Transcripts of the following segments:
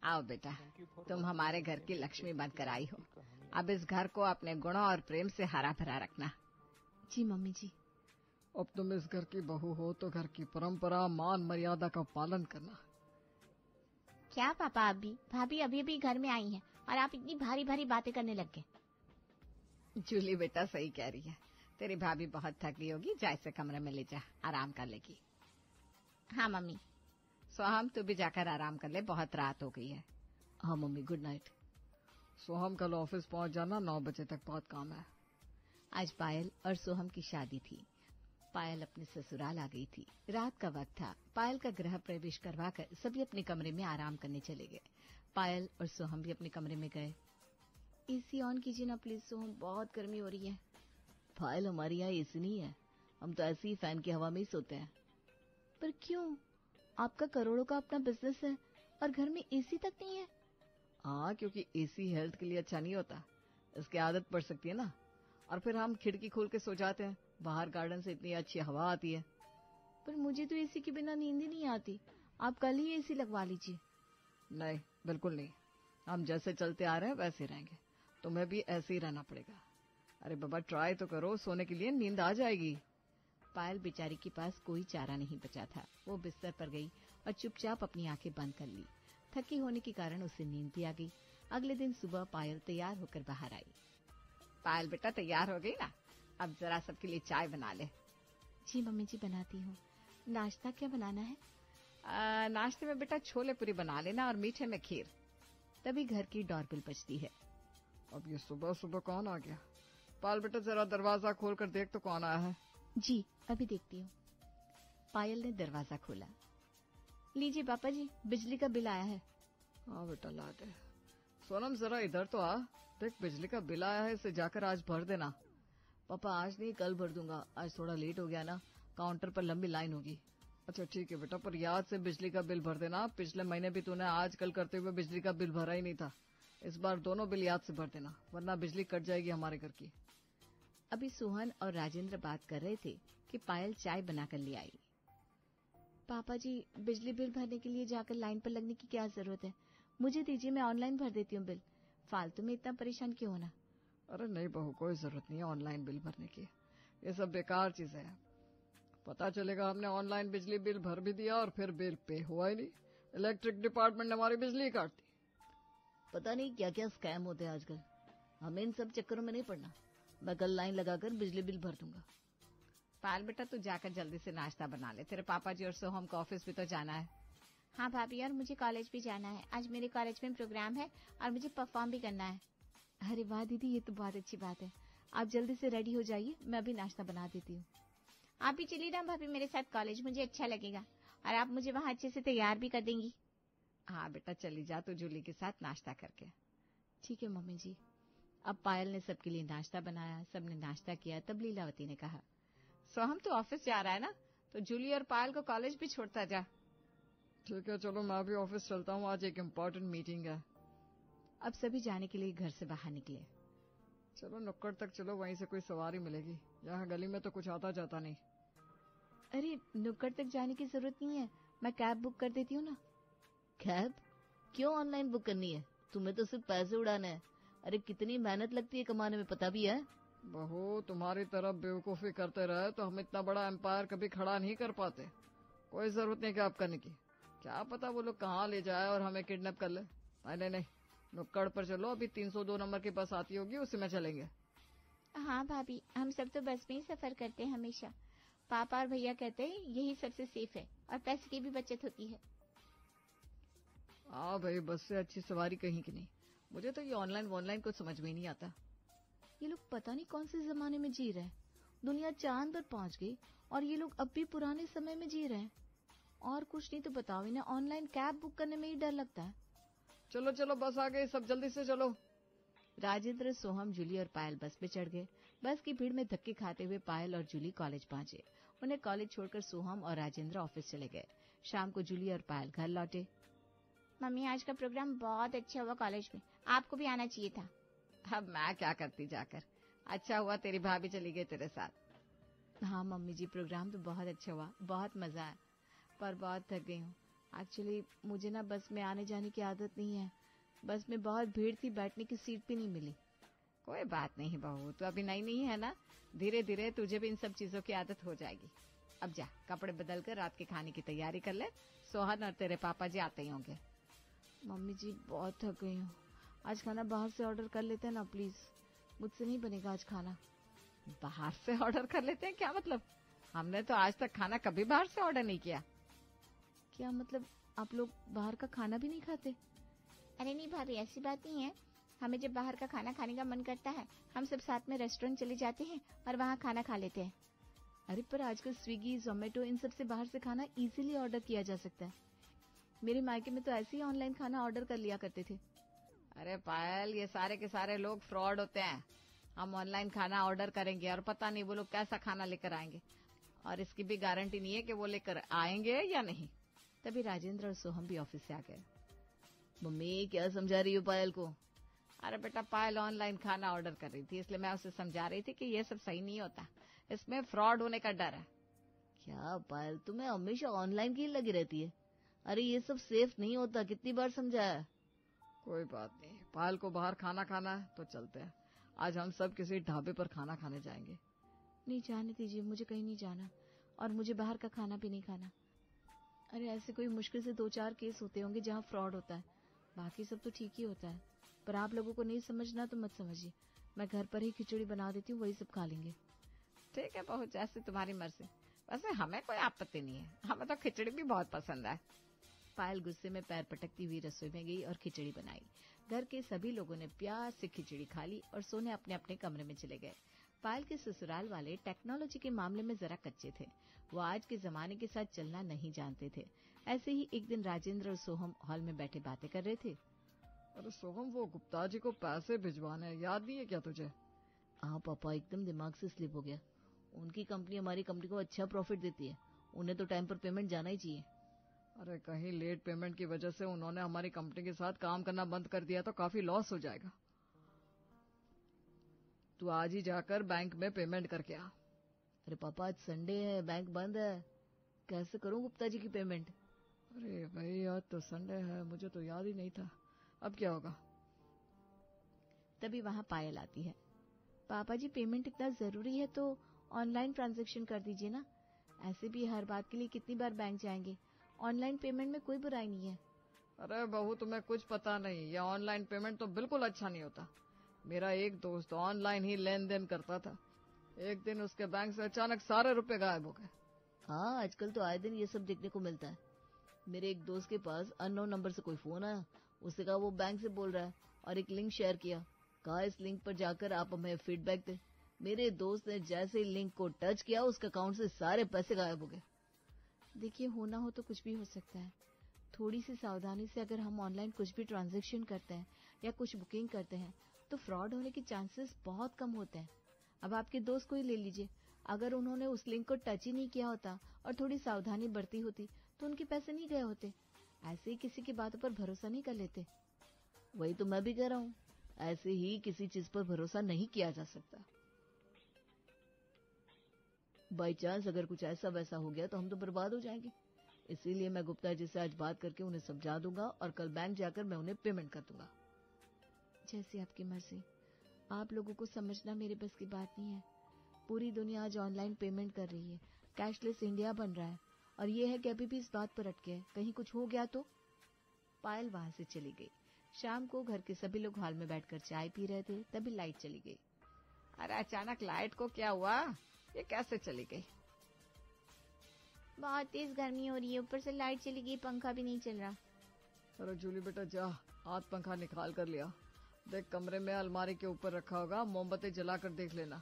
आओ बेटा, तुम हमारे घर की लक्ष्मी बनकर आई हो। अब इस घर को अपने गुणों और प्रेम से हरा भरा रखना। जी मम्मी जी। अब तुम इस घर की बहू हो तो घर की परंपरा मान मर्यादा का पालन करना। क्या पापा, आप भी? भाभी अभी अभी घर में आई हैं और आप इतनी भारी भारी बातें करने लग गए। जूली बेटा सही कह रही है, तेरी भाभी बहुत थकी होगी, जा इसे कमरे में ले जा, आराम कर लेगी। हाँ मम्मी। सोहम तू भी जाकर आराम कर ले, बहुत रात हो गई है। हाँ मम्मी, गुड नाइट। सोहम कल ऑफिस पहुंच जाना, 9 बजे तक बहुत काम है। आज पायल और सोहम की शादी थी। पायल अपने ससुराल आ गई थी। रात का वक्त था। पायल का गृह प्रवेश करवाकर सभी अपने कमरे में आराम करने चले गए। पायल और सोहम भी अपने कमरे में गए। एसी ऑन कीजिए ना प्लीज सोहम, बहुत गर्मी हो रही है। पायल, हमारे यहाँ एसी नहीं है, हम तो ऐसे ही फैन की हवा में ही सोते हैं। पर क्यों? आपका करोड़ों का अपना बिजनेस है और घर में एसी तक नहीं है। हाँ, क्योंकि एसी हेल्थ के लिए अच्छा नहीं होता, इसकी आदत पड़ सकती है ना। और फिर हम खिड़की खोल के सो जाते हैं, बाहर गार्डन से इतनी अच्छी हवा आती है। पर मुझे तो एसी के बिना नींद ही नहीं आती। आप कल ही एसी लगवा लीजिए। नहीं, बिल्कुल नहीं, हम जैसे चलते आ रहे हैं वैसे रहेंगे, तुम्हें भी ऐसे ही रहना पड़ेगा। अरे बाबा, ट्राई तो करो, सोने के लिए नींद आ जाएगी। पायल बेचारी के पास कोई चारा नहीं बचा था। वो बिस्तर पर गई और चुपचाप अपनी आंखें बंद कर ली। थकी होने के कारण उसे नींद भी आ गई। अगले दिन सुबह पायल तैयार होकर बाहर आई। पायल बेटा तैयार हो गई ना, अब जरा सबके लिए चाय बना ले। जी मम्मी जी, बनाती हूँ। नाश्ता क्या बनाना है? नाश्ते में बेटा छोले पूरी बना लेना और मीठे में खीर। तभी घर की डोरबेल बजती है। अब ये सुबह सुबह कौन आ गया? पायल बेटा जरा दरवाजा खोल कर देख तो कौन आया है। जी अभी देखती हूँ। पायल ने दरवाजा खोला। लीजिए पापा जी, बिजली का बिल आया है। हाँ बेटा, ला दे। सोनम जरा इधर तो आ, देख बिजली का बिल आया है, इसे जाकर आज भर देना। पापा आज नहीं, कल भर दूंगा, आज थोड़ा लेट हो गया ना, काउंटर पर लंबी लाइन होगी। अच्छा ठीक है बेटा, पर याद से बिजली का बिल भर देना। पिछले महीने भी तूने आज कल करते हुए बिजली का बिल भरा ही नहीं था, इस बार दोनों बिल याद से भर देना, वरना बिजली कट जाएगी हमारे घर की। अभी सोहन और राजेंद्र बात कर रहे थे कि पायल चाय बनाकर ले आई। पापा जी, बिजली बिल भरने के लिए जाकर लाइन पर लगने की क्या जरूरत है? मुझे दीजिए, मैं ऑनलाइन भर देती हूँ बिल। फालतू में इतना परेशान क्यों होना? अरे नहीं बहू, कोई जरूरत नहीं है ऑनलाइन बिल भरने की, ये सब बेकार चीजें हैं। पता चलेगा हमने ऑनलाइन बिजली बिल भर भी दिया और फिर बिल पे हुआ ही नहीं। इलेक्ट्रिक डिपार्टमेंट ने हमारी बिजली काट दी। पता नहीं क्या क्या स्कैम होते हैं आजकल, हमें इन सब चक्करों में नहीं पड़ना। मैं कल लाइन लगाकर बिजली बिल भर दूंगा। पायल बेटा तू जाकर जल्दी से नाश्ता बना ले, तेरे पापा जी और सोहम को ऑफिस भी तो जाना है। हाँ भाभी, और मुझे कॉलेज भी जाना है। आज मेरे कॉलेज में प्रोग्राम है और मुझे परफॉर्म भी करना है। अरे वाह दीदी, ये तो बहुत अच्छी बात है। आप जल्दी से रेडी हो जाइए, मैं अभी नाश्ता बना देती हूँ। आप भी चलिए ना भाभी मेरे साथ कॉलेज, मुझे अच्छा लगेगा और आप मुझे वहाँ अच्छे से तैयार भी कर देंगी। हाँ बेटा चली जा तू जूली के साथ नाश्ता करके। ठीक है मम्मी जी। अब पायल ने सबके लिए नाश्ता बनाया, सबने नाश्ता किया। तब लीलावती ने कहा, सोहम तो ऑफिस जा रहा है ना, तो जूली और पायल को कॉलेज भी छोड़ता जा। ठीक है चलो, मैं भी ऑफिस चलता हूँ, आज एक इम्पोर्टेंट मीटिंग है। अब सभी जाने के लिए घर से बाहर निकले। चलो नुक्कड़ तक चलो, वहीं से कोई सवारी मिलेगी, यहाँ गली में तो कुछ आता जाता नहीं। अरे नुक्कड़ तक जाने की जरूरत नहीं है, मैं कैब बुक कर देती हूँ ना। कैब क्यों ऑनलाइन बुक करनी है? तुम्हें तो सिर्फ पैसे उड़ाने हैं। अरे कितनी मेहनत लगती है कमाने में, पता भी है? बहू, तुम्हारी तरफ बेवकूफी करते रहे तो हम इतना बड़ा एम्पायर कभी खड़ा नहीं कर पाते। कोई जरूरत नहीं कैब करने की, क्या पता वो लोग कहाँ ले जाए और हमें किडनैप कर ले। नहीं नहीं, नुक्कड़ पर चलो, अभी 302 नंबर की बस आती होगी, उसी में चलेंगे। हाँ भाभी, हम सब तो बस में ही सफर करते हैं हमेशा। पापा और भैया कहते हैं यही सबसे सेफ है और पैसे की भी बचत होती है। हाँ भाई, बस से अच्छी सवारी कहीं की नहीं। मुझे तो ये ऑनलाइन कुछ समझ में ही नहीं आता। ये लोग पता नहीं कौन से जमाने में जी रहे हैं। दुनिया चांद पर पहुंच गई और ये लोग अब भी पुराने समय में जी रहे हैं। और कुछ नहीं तो बताओ, इन्हें ऑनलाइन कैब बुक करने में ही डर लगता है। चलो चलो, बस आ गई, सब जल्दी से चलो। राजेंद्र, सोहम, जूली और पायल बस में चढ़ गए। बस की भीड़ में धक्के खाते हुए पायल और जूली कॉलेज पहुंचे। उन्हें कॉलेज छोड़कर सोहम और राजेंद्र ऑफिस चले गए। शाम को जूली और पायल घर लौटे। मम्मी, आज का प्रोग्राम बहुत अच्छा हुआ कॉलेज में, आपको भी आना चाहिए था। अब मैं क्या करती जाकर, अच्छा हुआ तेरी भाभी चली गई तेरे साथ। हाँ मम्मी जी, प्रोग्राम तो बहुत अच्छा हुआ, बहुत मजा आया, पर बहुत थक गई हूँ। एक्चुअली मुझे ना बस में आने जाने की आदत नहीं है। बस में बहुत भीड़ थी, बैठने की सीट भी नहीं मिली। कोई बात नहीं बहू, तू अभी नई नहीं है ना, धीरे धीरे तुझे भी इन सब चीजों की आदत हो जाएगी। अब जा कपड़े बदल कर रात के खाने की तैयारी कर ले, सोहन और तेरे पापा जी आते ही होंगे। मम्मी जी बहुत थक गई हूँ, आज खाना बाहर से ऑर्डर कर लेते हैं ना प्लीज, मुझसे नहीं बनेगा आज खाना। बाहर से ऑर्डर कर लेते हैं, क्या मतलब? हमने तो आज तक खाना कभी बाहर से ऑर्डर नहीं किया। क्या मतलब, आप लोग बाहर का खाना भी नहीं खाते? अरे नहीं भाभी, ऐसी बात नहीं है। हमें जब बाहर का खाना खाने का मन करता है, हम सब साथ में रेस्टोरेंट चले जाते हैं और वहाँ खाना खा लेते हैं। अरे पर आजकल स्विगी, जोमेटो इन सब से बाहर से खाना इजीली ऑर्डर किया जा सकता है। मेरे मायके में तो ऐसे ही ऑनलाइन खाना ऑर्डर कर लिया करते थे। अरे पायल, ये सारे के सारे लोग फ्रॉड होते हैं। हम ऑनलाइन खाना ऑर्डर करेंगे और पता नहीं वो लोग कैसा खाना लेकर आएंगे, और इसकी भी गारंटी नहीं है कि वो लेकर आएंगे या नहीं। तभी राजेंद्र और सोहम भी ऑफिस से आ गए। मम्मी क्या समझा रही हो पायल को? अरे बेटा, पायल ऑनलाइन खाना ऑर्डर कर रही थी, इसलिए मैं उसे समझा रही थी कि ये सब सही नहीं होता, इसमें फ्रॉड होने का डर है। क्या पायल, तुम्हें हमेशा ऑनलाइन की लगी रहती है? अरे ये सब सेफ नहीं होता, कितनी बार समझाया। कोई बात नहीं, पायल को बाहर खाना खाना है तो चलते हैं। आज हम सब किसी ढाबे पर खाना खाने जाएंगे। नहीं, जाने दीजिए, मुझे कहीं नहीं जाना, और मुझे बाहर का खाना भी नहीं खाना। अरे ऐसे कोई मुश्किल से 2-4 केस होते होंगे जहाँ फ्रॉड होता है, बाकी सब तो ठीक ही होता है। पर आप लोगों को नहीं समझना तो मत समझिए, मैं घर पर ही खिचड़ी बना देती हूँ, वही सब खा लेंगे। ठीक है बहू, जैसे तुम्हारी मर्जी। वैसे हमें कोई आपत्ति नहीं है, हमें तो खिचड़ी भी बहुत पसंद है। पायल गुस्से में पैर पटकती हुई रसोई में गई और खिचड़ी बनाई। घर के सभी लोगों ने प्यार से खिचड़ी खा ली और सोने अपने अपने कमरे में चले गए। पायल के ससुराल वाले टेक्नोलॉजी के मामले में जरा कच्चे थे, वो आज के जमाने के साथ चलना नहीं जानते थे। ऐसे ही एक दिन राजेंद्र और सोहम हॉल में बैठे बातें कर रहे थे। अरे सोहम, वो गुप्ता जी को पैसे भिजवाने हैं, याद नहीं है क्या तुझे? हाँ पापा, एकदम दिमाग से स्लिप हो गया। उनकी कंपनी हमारी कंपनी को अच्छा प्रॉफिट देती है, उन्हें तो टाइम पर पेमेंट जाना ही चाहिए। अरे कहीं लेट पेमेंट की वजह से उन्होंने हमारी कंपनी के साथ काम करना बंद कर दिया तो काफी लॉस हो जाएगा। तू आज ही जाकर बैंक में पेमेंट करके आ। अरे पापा, आज संडे है, बैंक बंद है, कैसे करूं गुप्ता जी की पेमेंट? अरे भाई, आज तो संडे है, मुझे तो याद ही नहीं था। अब क्या होगा? तभी वहाँ पायल आती है। पापा जी, पेमेंट इतना जरूरी है तो ऑनलाइन ट्रांजैक्शन कर दीजिए ना, ऐसे भी हर बात के लिए कितनी बार बैंक जाएंगे, ऑनलाइन पेमेंट में कोई बुराई नहीं है। अरे बहू, तुम्हें कुछ पता नहीं, ये ऑनलाइन पेमेंट तो बिल्कुल अच्छा नहीं होता। मेरा एक दोस्त ऑनलाइन ही लेन देन करता था, एक दिन उसके बैंक से अचानक सारे रुपए गायब हो गए। हाँ, आजकल तो आए दिन ये सब देखने को मिलता है। मेरे एक दोस्त के पास अननोन नंबर से कोई फोन आया, उससे कहा वो बैंक से बोल रहा है और एक लिंक शेयर किया, कहा इस लिंक पर जाकर आप हमें फीडबैक दें। मेरे दोस्त ने जैसे ही लिंक को टच किया, उसके अकाउंट से सारे पैसे गायब हो गए। देखिए, होना हो तो कुछ भी हो सकता है। थोड़ी सी सावधानी से अगर हम ऑनलाइन कुछ भी ट्रांजैक्शन करते हैं या कुछ बुकिंग करते हैं तो फ्रॉड होने के चांसेस बहुत कम होते हैं। अब आपके दोस्त को ही ले लीजिए, अगर उन्होंने उस लिंक को टच ही नहीं किया होता और थोड़ी सावधानी बरती होती तो उनके पैसे नहीं गए होते। ऐसे ही किसी की बातों पर भरोसा नहीं कर लेते। वही तो मैं भी कह रहा हूँ, ऐसे ही किसी चीज पर भरोसा नहीं किया जा सकता। बाई चांस अगर कुछ ऐसा वैसा हो गया तो हम तो बर्बाद हो जाएंगे। इसीलिए मैं गुप्ता जी से आज बात करके उन्हें समझा दूंगा और कल बैंक जाकर मैं उन्हें पेमेंट कर दूंगा। जैसी आपकी मर्जी, आप लोगों को समझना मेरे बस की बात नहीं है। पूरी दुनिया आज ऑनलाइन पेमेंट कर रही है, कैशलेस इंडिया बन रहा है, और ये है कि अभी भी इस बात पर अटके हैं, कहीं कुछ हो गया तो। पायल वहां से चली गई। शाम को घर के सभी लोग हॉल में बैठकर चाय पी रहे थे, तभी लाइट चली गई। अरे अचानक लाइट को क्या हुआ? ये कैसे चली गई? बहुत तेज गर्मी हो रही है, ऊपर से लाइट चली गई, पंखा भी नहीं चल रहा। अरे जूली बेटा, जा हाथ पंखा निकाल कर लिया। देख, कमरे में अलमारी के ऊपर रखा होगा, मोमबत्ती जलाकर देख लेना।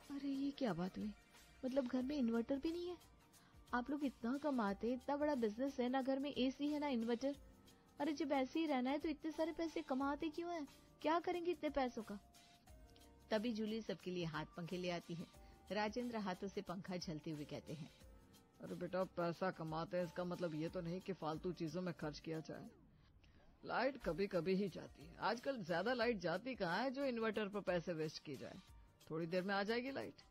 अरे ये क्या बात हुई? मतलब घर में इन्वर्टर भी नहीं है? आप लोग इतना कमाते, इतना बड़ा बिजनेस है, ना घर में एसी है ना इन्वर्टर। अरे जब ऐसे ही रहना है तो इतने सारे पैसे कमाते क्यों हैं? क्या करेंगे इतने पैसों का? तभी जूली सबके लिए हाथ पंखे ले आती है। राजेंद्र हाथों से पंखा झलते हुए कहते हैं, अरे बेटा, पैसा कमाते हैं इसका मतलब ये तो नहीं कि फालतू चीजों में खर्च किया जाए। लाइट कभी कभी ही जाती है, आजकल ज्यादा लाइट जाती कहाँ है जो इन्वर्टर पर पैसे वेस्ट की जाए। थोड़ी देर में आ जाएगी लाइट।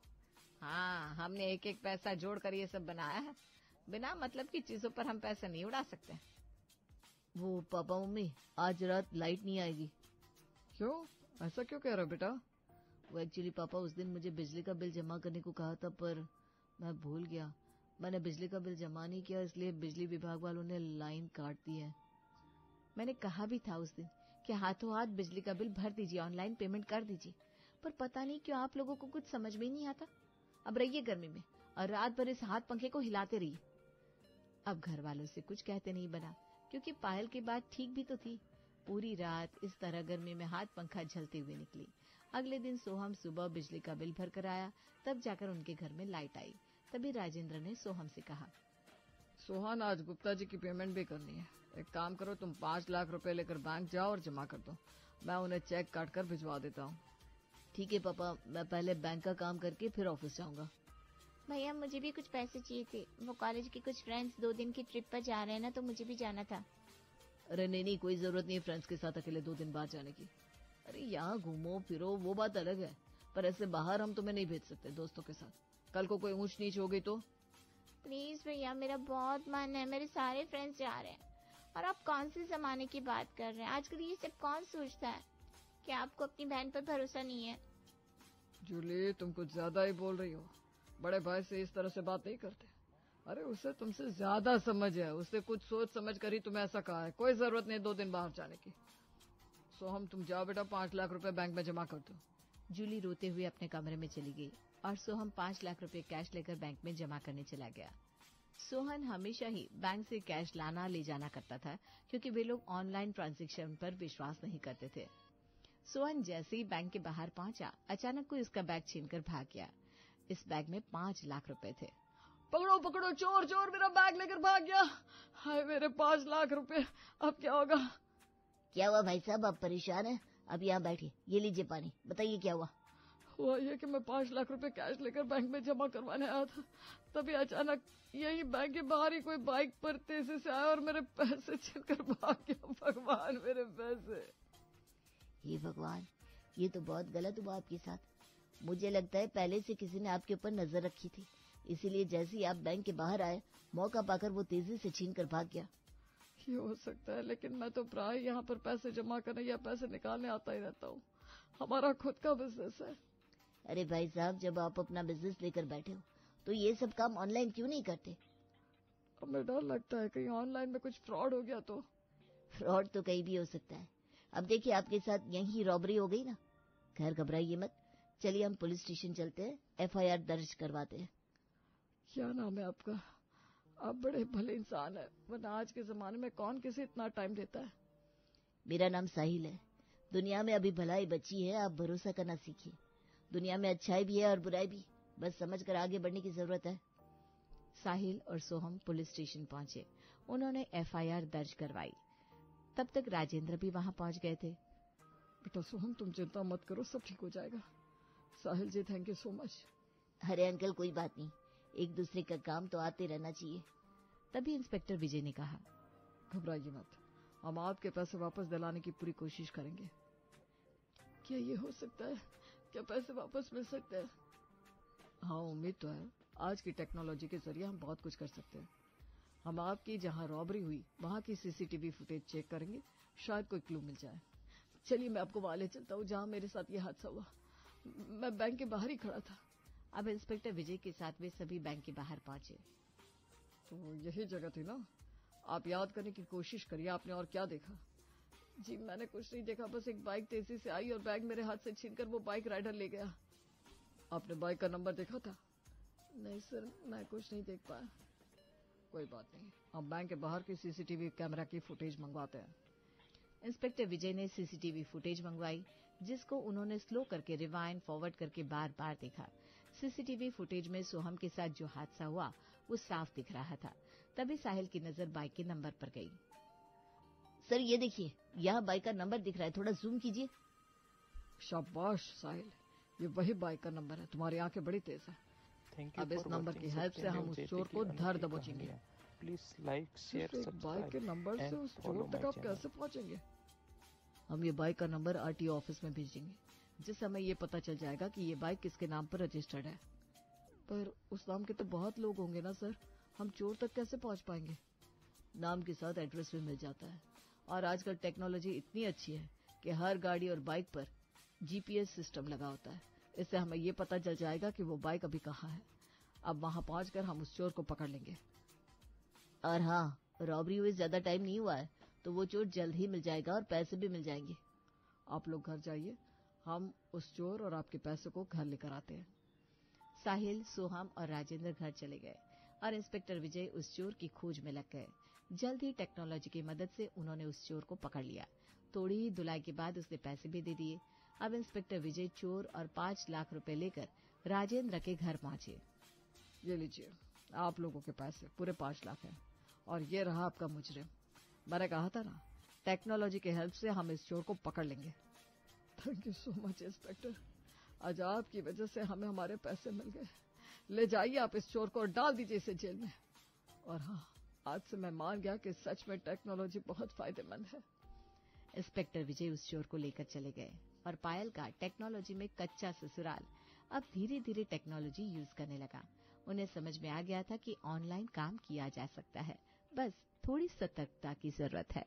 हाँ, हमने एक एक पैसा जोड़ कर ये सब बनाया है। बिना मतलब की चीजों पर हम पैसे नहीं उड़ा सकते। वो पापा मम्मी, आज रात लाइट नहीं आएगी। क्यों, ऐसा क्यों कह रहे हो बेटा? वो एक्चुअली पापा उस दिन मुझे बिजली का बिल जमा करने को कहा था, पर मैं भूल गया। मैंने बिजली का बिल जमा नहीं किया, इसलिए बिजली विभाग वालों ने लाइन काट दी है। मैंने कहा भी था उस दिन कि हाथों हाथ बिजली का बिल भर दीजिए, ऑनलाइन पेमेंट कर दीजिए, पर पता नहीं क्यों आप लोगों को कुछ समझ में ही नहीं आता। अब रहिए गर्मी में और रात भर इस हाथ पंखे को हिलाते रहिए। अब घर वालों से कुछ कहते नहीं बना, क्योंकि पायल की बात ठीक भी तो थी। पूरी रात इस तरह गर्मी में हाथ पंखा झलते हुए निकली। अगले दिन सोहम सुबह बिजली का बिल भर कर आया, तब जाकर उनके घर में लाइट आई। तभी राजेंद्र ने सोहम से कहा, सोहन, आज गुप्ता जी की पेमेंट भी करनी है। एक काम करो, तुम 5 लाख रुपए लेकर बैंक जाओ और जमा कर दो। मैं उन्हें चेक काट कर भिजवा देता हूँ। ठीक है पापा, मैं पहले बैंक का काम करके फिर ऑफिस जाऊंगा। भैया मुझे भी कुछ पैसे चाहिए थे, वो कॉलेज के कुछ फ्रेंड्स 2 दिन की ट्रिप पर जा रहे हैं ना, तो मुझे भी जाना था। अरे नहीं, कोई जरूरत नहीं है फ्रेंड्स के साथ अकेले 2 दिन बाद जाने की। अरे यहाँ घूमो फिरो वो बात अलग है, पर ऐसे बाहर हम तुम्हें नहीं भेज सकते दोस्तों के साथ। कल को कोई ऊंच नीच हो गई तो? प्लीज भैया, मेरा बहुत मन है, मेरे सारे फ्रेंड्स जा रहे हैं। और आप कौन से जमाने की बात कर रहे हैं? आजकल ये सब कौन सोचता है? क्या आपको अपनी बहन पर भरोसा नहीं है? जूली, तुम कुछ ज्यादा ही बोल रही हो। बड़े भाई से इस तरह से बात नहीं करते। अरे उसे तुमसे ज्यादा समझ है, उससे कुछ सोच समझ कर ही तुम्हें ऐसा कहा है। कोई जरूरत नहीं 2 दिन बाहर जाने की। सोहम, तुम जाओ बेटा, 5 लाख रुपए बैंक में जमा कर दो। जूली रोते हुए अपने कमरे में चली गई और सोहम 5 लाख रुपए कैश लेकर बैंक में जमा करने चला गया। सोहन हमेशा ही बैंक से कैश लाना ले जाना करता था, क्योंकि वे लोग ऑनलाइन ट्रांजैक्शन पर विश्वास नहीं करते थे। सोहन जैसे ही बैंक के बाहर पहुंचा, अचानक कोई उसका बैग छीनकर भाग गया। इस बैग में 5 लाख रुपए थे। पकड़ो पकड़ो, चोर चोर, मेरा बैग लेकर भाग गया। हाय मेरे 5 लाख रुपए, अब क्या होगा? क्या हुआ भाई साहब, आप परेशान हैं? अब यहाँ बैठिए, ये लीजिए पानी, बताइए क्या हुआ? हुआ ये कि मैं 5 लाख रुपए कैश लेकर बैंक में जमा करवाने आया था, तभी अचानक यही बैंक के बाहर ही कोई बाइक पर तेजी से आया और मेरे पैसे छीनकर भाग गया। भगवान, मेरे पैसे! हे भगवान, ये तो बहुत गलत हुआ आपके साथ। मुझे लगता है पहले से किसी ने आपके ऊपर नजर रखी थी, इसीलिए जैसे ही आप बैंक के बाहर आए, मौका पाकर वो तेजी से छीन कर भाग गया। ये हो सकता है, लेकिन मैं तो प्राय यहाँ पर पैसे जमा करने या पैसे निकालने आता ही रहता हूँ। हमारा खुद का बिजनेस है। अरे भाई साहब, जब आप अपना बिजनेस लेकर बैठे हो तो ये सब काम ऑनलाइन क्यों नहीं करते? अब मैं डर लगता है कहीं ऑनलाइन में कुछ फ्रॉड हो गया तो। फ्रॉड तो कहीं भी हो सकता है। अब देखिए, आपके साथ यही रॉबरी हो गई ना। खैर घबराइए मत, चलिए हम पुलिस स्टेशन चलते हैं, FIR दर्ज करवाते हैं। क्या नाम है आपका? आप बड़े भले इंसान है, वरना आज के जमाने में कौन किसे इतना टाइम देता है। मेरा नाम साहिल है। दुनिया में अभी भलाई बची है, आप भरोसा करना सीखिए। दुनिया में अच्छाई भी है और बुराई भी, बस समझ कर आगे बढ़ने की जरूरत है। साहिल और सोहम पुलिस स्टेशन पहुंचे। उन्होंने FIR दर्ज करवाई। तब तक राजेंद्र भी वहां पहुंच गए थे। बेटा सोहम, तुम चिंता मत करो, सब ठीक हो जाएगा। साहिल जी, थैंक यू सो मच। अरे अंकल, कोई बात नहीं, एक दूसरे का काम तो आते रहना चाहिए। तभी इंस्पेक्टर विजय ने कहा, घबराइए मत, हम आपके पैसे वापस दिलाने की पूरी कोशिश करेंगे। क्या ये हो सकता है? क्या पैसे वापस मिल सकते हैं? हाँ, उम्मीद तो है। आज की टेक्नोलॉजी के जरिए हम बहुत कुछ कर सकते हैं। हम आपकी जहाँ रॉबरी हुई वहाँ की CCTV फुटेज चेक करेंगे, शायद कोई क्लू मिल जाए। चलिए मैं आपको वहाँ ले चलता हूँ जहाँ मेरे साथ ये हादसा हुआ। मैं बैंक के बाहर ही खड़ा था। अब इंस्पेक्टर विजय के साथ वे सभी बैंक के बाहर पहुंचे। तो यही जगह थी ना? आप याद करने की कोशिश करिए, आपने और क्या देखा? जी मैंने कुछ नहीं देखा, बस एक बाइक तेजी से आई और बैग मेरे हाथ से छीनकर वो बाइक राइडर ले गया। आपने बाइक का नंबर देखा था? नहीं सर, मैं कुछ नहीं देख पाया। कोई बात नहीं, हम बैंक के बाहर की CCTV कैमरा की फुटेज मंगवाते हैं। इंस्पेक्टर विजय ने CCTV फुटेज मंगवाई, जिसको उन्होंने स्लो करके रिवाइंड फॉरवर्ड करके बार बार देखा। CCTV फुटेज में सोहम के साथ जो हादसा हुआ वो साफ दिख रहा था। तभी साहिल की नजर बाइक के नंबर पर गई। सर ये देखिए, यहाँ बाइक का नंबर दिख रहा है, थोड़ा जूम कीजिए। शाबाश साहिल, ये वही बाइक का नंबर है। तुम्हारी आंखें बड़ी तेज है। अब इस नंबर की हेल्प से हम उस चोर को धर दबोचेंगे। प्लीज लाइक शेयर सिर्फ एक बाइक के नंबर से उस चोर तक आप कैसे पहुंचेंगे? हम ये बाइक का नंबर RTO ऑफिस में भेजेंगे, जिस समय ये पता चल जाएगा कि ये बाइक किसके नाम पर रजिस्टर्ड है। पर उस नाम के तो बहुत लोग होंगे ना सर, हम चोर तक कैसे पहुंच पाएंगे? नाम के साथ एड्रेस भी मिल जाता है, और आजकल टेक्नोलॉजी इतनी अच्छी है कि हर गाड़ी और बाइक पर जीपीएस सिस्टम लगा होता है। इससे हमें ये पता चल जाएगा कि वो बाइक अभी कहाँ है। अब वहां पहुंचकर हम उस चोर को पकड़ लेंगे। और हाँ, रॉबरी हुए ज्यादा टाइम नहीं हुआ है, तो वो चोर जल्द ही मिल जाएगा और पैसे भी मिल जाएंगे। आप लोग घर जाइए, हम उस चोर और आपके पैसे को घर लेकर आते हैं। साहिल, सोहम और राजेंद्र घर चले गए और इंस्पेक्टर विजय उस चोर की खोज में लग गए। जल्द ही टेक्नोलॉजी की मदद से उन्होंने उस चोर को पकड़ लिया। थोड़ी ही धुलाई के बाद उसने पैसे भी दे दिए। अब इंस्पेक्टर विजय चोर और 5 लाख रुपए लेकर राजेंद्र के घर पहुंचे। ये लीजिए, आप लोगों के पैसे पूरे 5 लाख हैं, और ये रहा आपका मुजरिम। मैंने कहा था ना, टेक्नोलॉजी की हेल्प से हम इस चोर को पकड़ लेंगे। Thank you so much inspector, आज आपकी वजह से हमें हमारे पैसे मिल गए। ले जाइए आप इस चोर को और डाल दीजिए इसे जेल में। और हाँ, आज से मैं मान गया कि सच में टेक्नोलॉजी बहुत फायदेमंद है। इंस्पेक्टर विजय उस चोर को लेकर चले गए और पायल का टेक्नोलॉजी में कच्चा ससुराल अब धीरे धीरे टेक्नोलॉजी यूज करने लगा। उन्हें समझ में आ गया था कि ऑनलाइन काम किया जा सकता है, बस थोड़ी सतर्कता की जरूरत है।